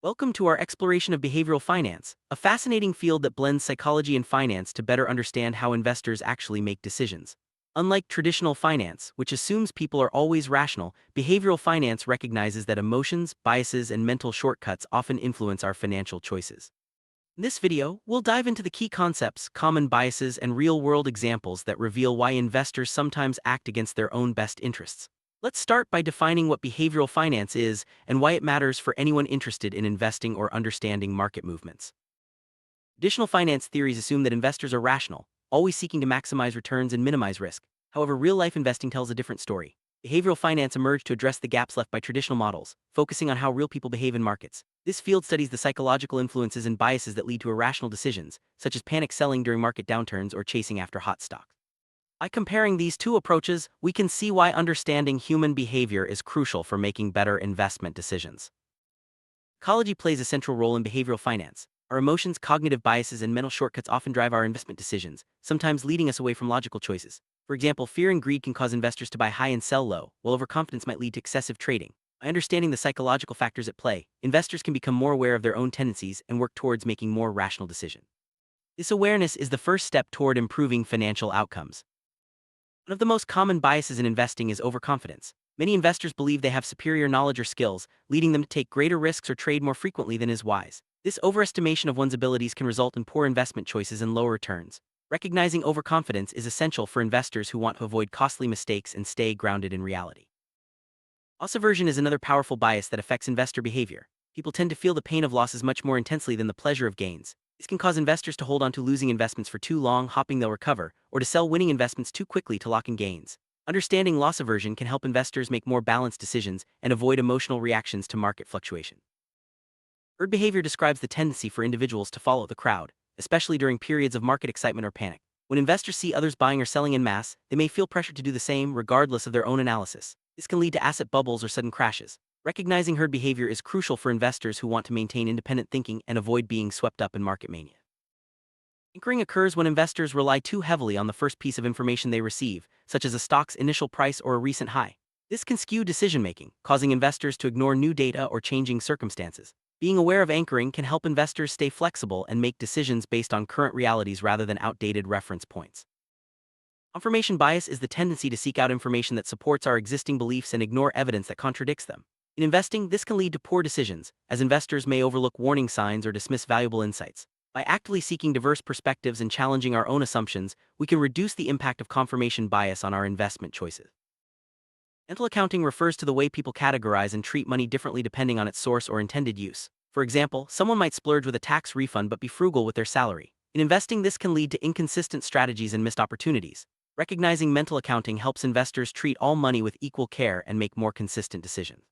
Welcome to our exploration of behavioral finance, a fascinating field that blends psychology and finance to better understand how investors actually make decisions. Unlike traditional finance, which assumes people are always rational, behavioral finance recognizes that emotions, biases, and mental shortcuts often influence our financial choices. In this video, we'll dive into the key concepts, common biases, and real-world examples that reveal why investors sometimes act against their own best interests. Let's start by defining what behavioral finance is and why it matters for anyone interested in investing or understanding market movements. Traditional finance theories assume that investors are rational, always seeking to maximize returns and minimize risk. However, real-life investing tells a different story. Behavioral finance emerged to address the gaps left by traditional models, focusing on how real people behave in markets. This field studies the psychological influences and biases that lead to irrational decisions, such as panic selling during market downturns or chasing after hot stocks. By comparing these two approaches, we can see why understanding human behavior is crucial for making better investment decisions. Psychology plays a central role in behavioral finance. Our emotions, cognitive biases, and mental shortcuts often drive our investment decisions, sometimes leading us away from logical choices. For example, fear and greed can cause investors to buy high and sell low, while overconfidence might lead to excessive trading. By understanding the psychological factors at play, investors can become more aware of their own tendencies and work towards making more rational decisions. This awareness is the first step toward improving financial outcomes. One of the most common biases in investing is overconfidence. Many investors believe they have superior knowledge or skills, leading them to take greater risks or trade more frequently than is wise. This overestimation of one's abilities can result in poor investment choices and lower returns. Recognizing overconfidence is essential for investors who want to avoid costly mistakes and stay grounded in reality. Loss aversion is another powerful bias that affects investor behavior. People tend to feel the pain of losses much more intensely than the pleasure of gains. This can cause investors to hold on to losing investments for too long, hoping they'll recover, or to sell winning investments too quickly to lock in gains. Understanding loss aversion can help investors make more balanced decisions and avoid emotional reactions to market fluctuation. Herd behavior describes the tendency for individuals to follow the crowd, especially during periods of market excitement or panic. When investors see others buying or selling en masse, they may feel pressured to do the same regardless of their own analysis. This can lead to asset bubbles or sudden crashes. Recognizing herd behavior is crucial for investors who want to maintain independent thinking and avoid being swept up in market mania. Anchoring occurs when investors rely too heavily on the first piece of information they receive, such as a stock's initial price or a recent high. This can skew decision-making, causing investors to ignore new data or changing circumstances. Being aware of anchoring can help investors stay flexible and make decisions based on current realities rather than outdated reference points. Confirmation bias is the tendency to seek out information that supports our existing beliefs and ignore evidence that contradicts them. In investing, this can lead to poor decisions, as investors may overlook warning signs or dismiss valuable insights. By actively seeking diverse perspectives and challenging our own assumptions, we can reduce the impact of confirmation bias on our investment choices. Mental accounting refers to the way people categorize and treat money differently depending on its source or intended use. For example, someone might splurge with a tax refund but be frugal with their salary. In investing, this can lead to inconsistent strategies and missed opportunities. Recognizing mental accounting helps investors treat all money with equal care and make more consistent decisions.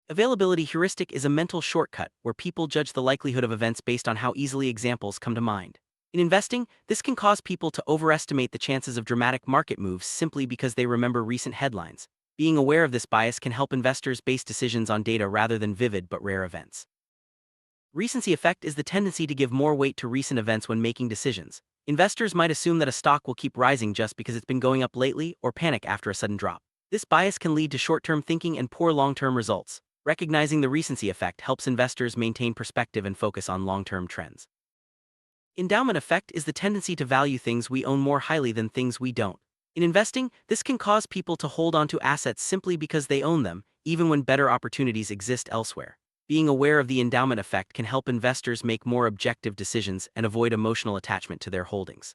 Availability heuristic is a mental shortcut where people judge the likelihood of events based on how easily examples come to mind. In investing, this can cause people to overestimate the chances of dramatic market moves simply because they remember recent headlines. Being aware of this bias can help investors base decisions on data rather than vivid but rare events. Recency effect is the tendency to give more weight to recent events when making decisions. Investors might assume that a stock will keep rising just because it's been going up lately or panic after a sudden drop. This bias can lead to short-term thinking and poor long-term results. Recognizing the recency effect helps investors maintain perspective and focus on long-term trends. Endowment effect is the tendency to value things we own more highly than things we don't. In investing, this can cause people to hold on to assets simply because they own them, even when better opportunities exist elsewhere. Being aware of the endowment effect can help investors make more objective decisions and avoid emotional attachment to their holdings.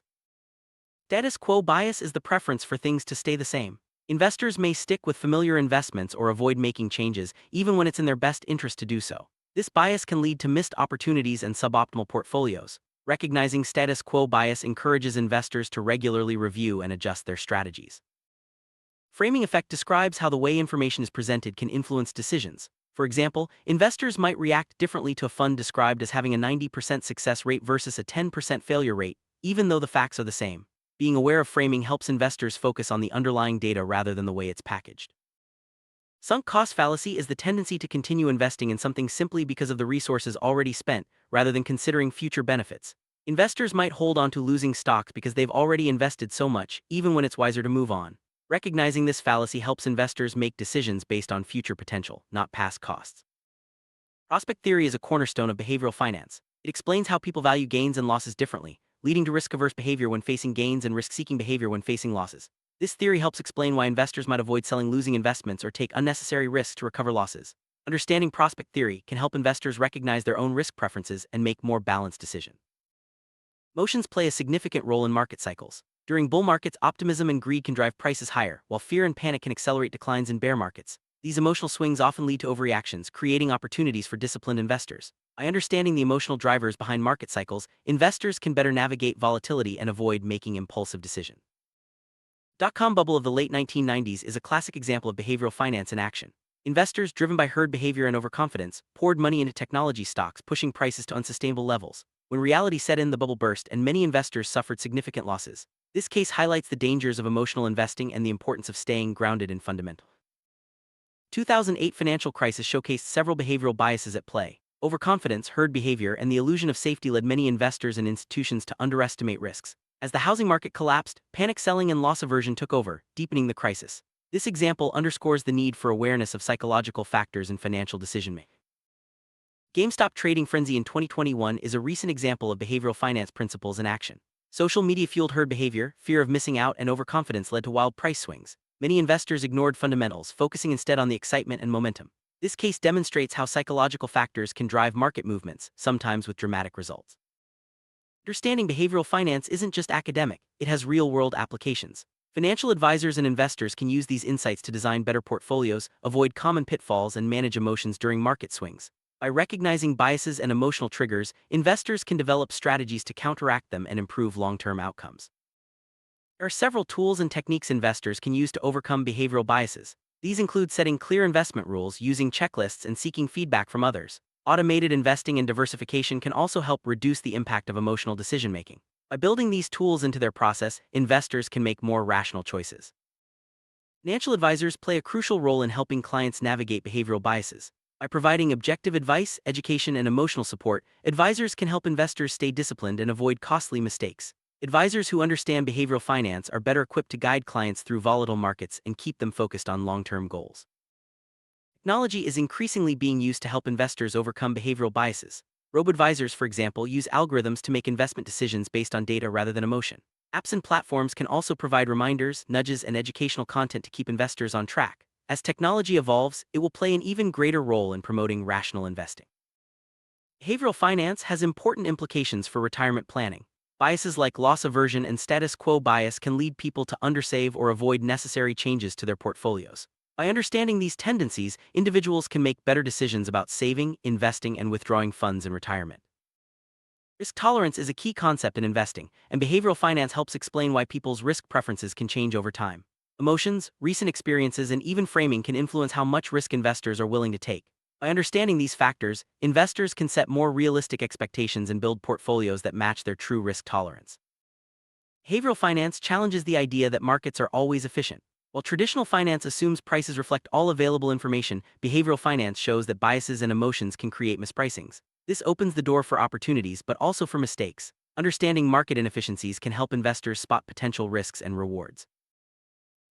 Status quo bias is the preference for things to stay the same. Investors may stick with familiar investments or avoid making changes, even when it's in their best interest to do so. This bias can lead to missed opportunities and suboptimal portfolios. Recognizing status quo bias encourages investors to regularly review and adjust their strategies. Framing effect describes how the way information is presented can influence decisions. For example, investors might react differently to a fund described as having a 90% success rate versus a 10% failure rate, even though the facts are the same. Being aware of framing helps investors focus on the underlying data rather than the way it's packaged. Sunk cost fallacy is the tendency to continue investing in something simply because of the resources already spent, rather than considering future benefits. Investors might hold on to losing stocks because they've already invested so much, even when it's wiser to move on. Recognizing this fallacy helps investors make decisions based on future potential, not past costs. Prospect theory is a cornerstone of behavioral finance. It explains how people value gains and losses differently, leading to risk-averse behavior when facing gains and risk-seeking behavior when facing losses. This theory helps explain why investors might avoid selling losing investments or take unnecessary risks to recover losses. Understanding prospect theory can help investors recognize their own risk preferences and make more balanced decisions. Emotions play a significant role in market cycles. During bull markets, optimism and greed can drive prices higher, while fear and panic can accelerate declines in bear markets. These emotional swings often lead to overreactions, creating opportunities for disciplined investors. By understanding the emotional drivers behind market cycles, investors can better navigate volatility and avoid making impulsive decisions. Dot-com bubble of the late 1990s is a classic example of behavioral finance in action. Investors, driven by herd behavior and overconfidence, poured money into technology stocks, pushing prices to unsustainable levels. When reality set in, the bubble burst, and many investors suffered significant losses. This case highlights the dangers of emotional investing and the importance of staying grounded in fundamentals. 2008 financial crisis showcased several behavioral biases at play. Overconfidence, herd behavior, and the illusion of safety led many investors and institutions to underestimate risks. As the housing market collapsed, panic selling and loss aversion took over, deepening the crisis. This example underscores the need for awareness of psychological factors in financial decision-making. GameStop trading frenzy in 2021 is a recent example of behavioral finance principles in action. Social media fueled herd behavior, fear of missing out, and overconfidence led to wild price swings. Many investors ignored fundamentals, focusing instead on the excitement and momentum. This case demonstrates how psychological factors can drive market movements, sometimes with dramatic results. Understanding behavioral finance isn't just academic, it has real-world applications. Financial advisors and investors can use these insights to design better portfolios, avoid common pitfalls, and manage emotions during market swings. By recognizing biases and emotional triggers, investors can develop strategies to counteract them and improve long-term outcomes. There are several tools and techniques investors can use to overcome behavioral biases. These include setting clear investment rules, using checklists, and seeking feedback from others. Automated investing and diversification can also help reduce the impact of emotional decision-making. By building these tools into their process, investors can make more rational choices. Financial advisors play a crucial role in helping clients navigate behavioral biases. By providing objective advice, education, and emotional support, advisors can help investors stay disciplined and avoid costly mistakes. Advisors who understand behavioral finance are better equipped to guide clients through volatile markets and keep them focused on long-term goals. Technology is increasingly being used to help investors overcome behavioral biases. Robo-advisors, for example, use algorithms to make investment decisions based on data rather than emotion. Apps and platforms can also provide reminders, nudges, and educational content to keep investors on track. As technology evolves, it will play an even greater role in promoting rational investing. Behavioral finance has important implications for retirement planning. Biases like loss aversion and status quo bias can lead people to undersave or avoid necessary changes to their portfolios. By understanding these tendencies, individuals can make better decisions about saving, investing, and withdrawing funds in retirement. Risk tolerance is a key concept in investing, and behavioral finance helps explain why people's risk preferences can change over time. Emotions, recent experiences, and even framing can influence how much risk investors are willing to take. By understanding these factors, investors can set more realistic expectations and build portfolios that match their true risk tolerance. Behavioral finance challenges the idea that markets are always efficient. While traditional finance assumes prices reflect all available information, behavioral finance shows that biases and emotions can create mispricings. This opens the door for opportunities but also for mistakes. Understanding market inefficiencies can help investors spot potential risks and rewards.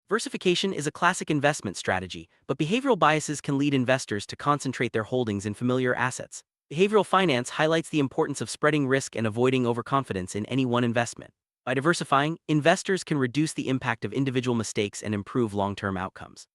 Diversification is a classic investment strategy, but behavioral biases can lead investors to concentrate their holdings in familiar assets. Behavioral finance highlights the importance of spreading risk and avoiding overconfidence in any one investment. By diversifying, investors can reduce the impact of individual mistakes and improve long-term outcomes.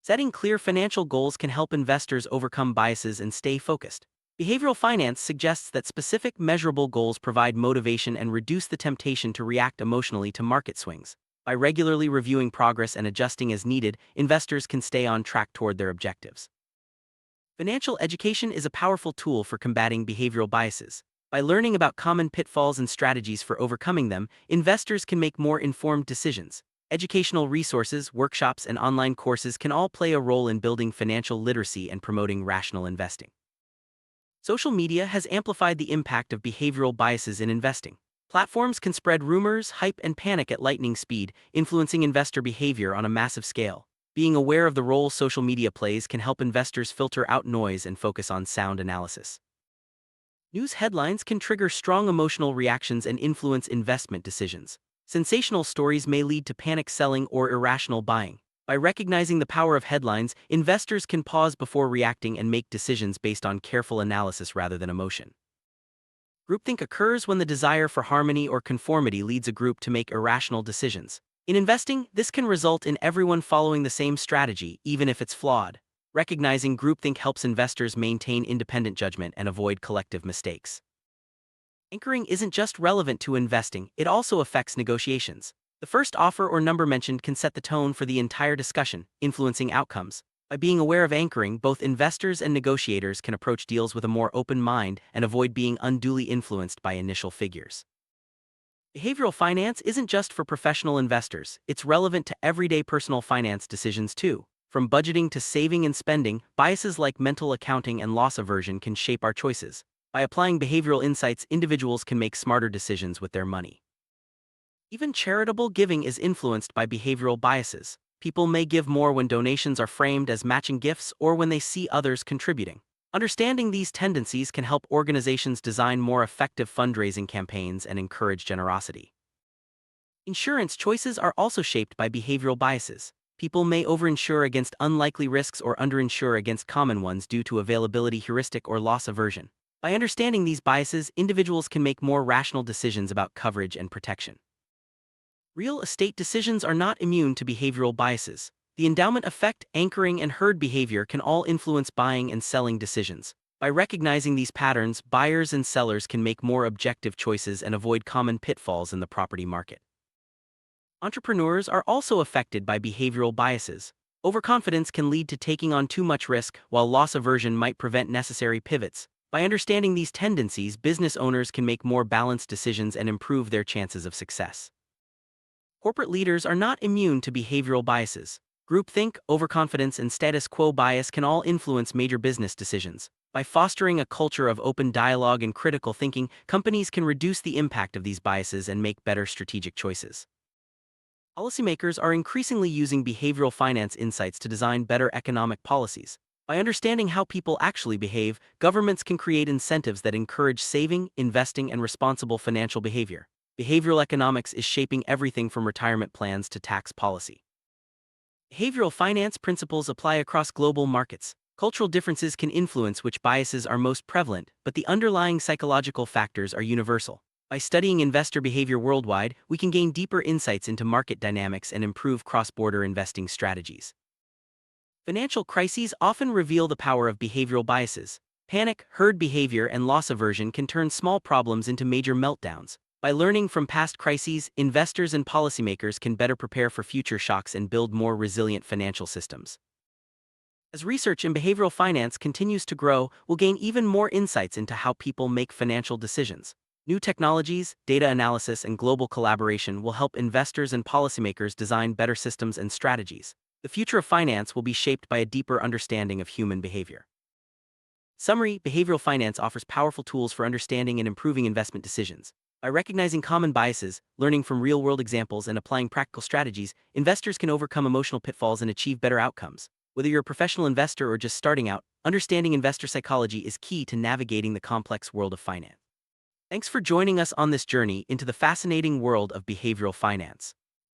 Setting clear financial goals can help investors overcome biases and stay focused. Behavioral finance suggests that specific, measurable goals provide motivation and reduce the temptation to react emotionally to market swings. By regularly reviewing progress and adjusting as needed, investors can stay on track toward their objectives. Financial education is a powerful tool for combating behavioral biases. By learning about common pitfalls and strategies for overcoming them, investors can make more informed decisions. Educational resources, workshops, and online courses can all play a role in building financial literacy and promoting rational investing. Social media has amplified the impact of behavioral biases in investing. Platforms can spread rumors, hype, and panic at lightning speed, influencing investor behavior on a massive scale. Being aware of the role social media plays can help investors filter out noise and focus on sound analysis. News headlines can trigger strong emotional reactions and influence investment decisions. Sensational stories may lead to panic selling or irrational buying. By recognizing the power of headlines, investors can pause before reacting and make decisions based on careful analysis rather than emotion. Groupthink occurs when the desire for harmony or conformity leads a group to make irrational decisions. In investing, this can result in everyone following the same strategy, even if it's flawed. Recognizing groupthink helps investors maintain independent judgment and avoid collective mistakes. Anchoring isn't just relevant to investing, it also affects negotiations. The first offer or number mentioned can set the tone for the entire discussion, influencing outcomes. By being aware of anchoring, both investors and negotiators can approach deals with a more open mind and avoid being unduly influenced by initial figures. Behavioral finance isn't just for professional investors, it's relevant to everyday personal finance decisions too. From budgeting to saving and spending, biases like mental accounting and loss aversion can shape our choices. By applying behavioral insights, individuals can make smarter decisions with their money. Even charitable giving is influenced by behavioral biases. People may give more when donations are framed as matching gifts or when they see others contributing. Understanding these tendencies can help organizations design more effective fundraising campaigns and encourage generosity. Insurance choices are also shaped by behavioral biases. People may overinsure against unlikely risks or underinsure against common ones due to availability heuristic or loss aversion. By understanding these biases, individuals can make more rational decisions about coverage and protection. Real estate decisions are not immune to behavioral biases. The endowment effect, anchoring, and herd behavior can all influence buying and selling decisions. By recognizing these patterns, buyers and sellers can make more objective choices and avoid common pitfalls in the property market. Entrepreneurs are also affected by behavioral biases. Overconfidence can lead to taking on too much risk, while loss aversion might prevent necessary pivots. By understanding these tendencies, business owners can make more balanced decisions and improve their chances of success. Corporate leaders are not immune to behavioral biases. Groupthink, overconfidence, and status quo bias can all influence major business decisions. By fostering a culture of open dialogue and critical thinking, companies can reduce the impact of these biases and make better strategic choices. Policymakers are increasingly using behavioral finance insights to design better economic policies. By understanding how people actually behave, governments can create incentives that encourage saving, investing, and responsible financial behavior. Behavioral economics is shaping everything from retirement plans to tax policy. Behavioral finance principles apply across global markets. Cultural differences can influence which biases are most prevalent, but the underlying psychological factors are universal. By studying investor behavior worldwide, we can gain deeper insights into market dynamics and improve cross-border investing strategies. Financial crises often reveal the power of behavioral biases. Panic, herd behavior, and loss aversion can turn small problems into major meltdowns. By learning from past crises, investors and policymakers can better prepare for future shocks and build more resilient financial systems. As research in behavioral finance continues to grow, we'll gain even more insights into how people make financial decisions. New technologies, data analysis, and global collaboration will help investors and policymakers design better systems and strategies. The future of finance will be shaped by a deeper understanding of human behavior. Summary: behavioral finance offers powerful tools for understanding and improving investment decisions. By recognizing common biases, learning from real-world examples, and applying practical strategies, investors can overcome emotional pitfalls and achieve better outcomes. Whether you're a professional investor or just starting out, understanding investor psychology is key to navigating the complex world of finance. Thanks for joining us on this journey into the fascinating world of behavioral finance.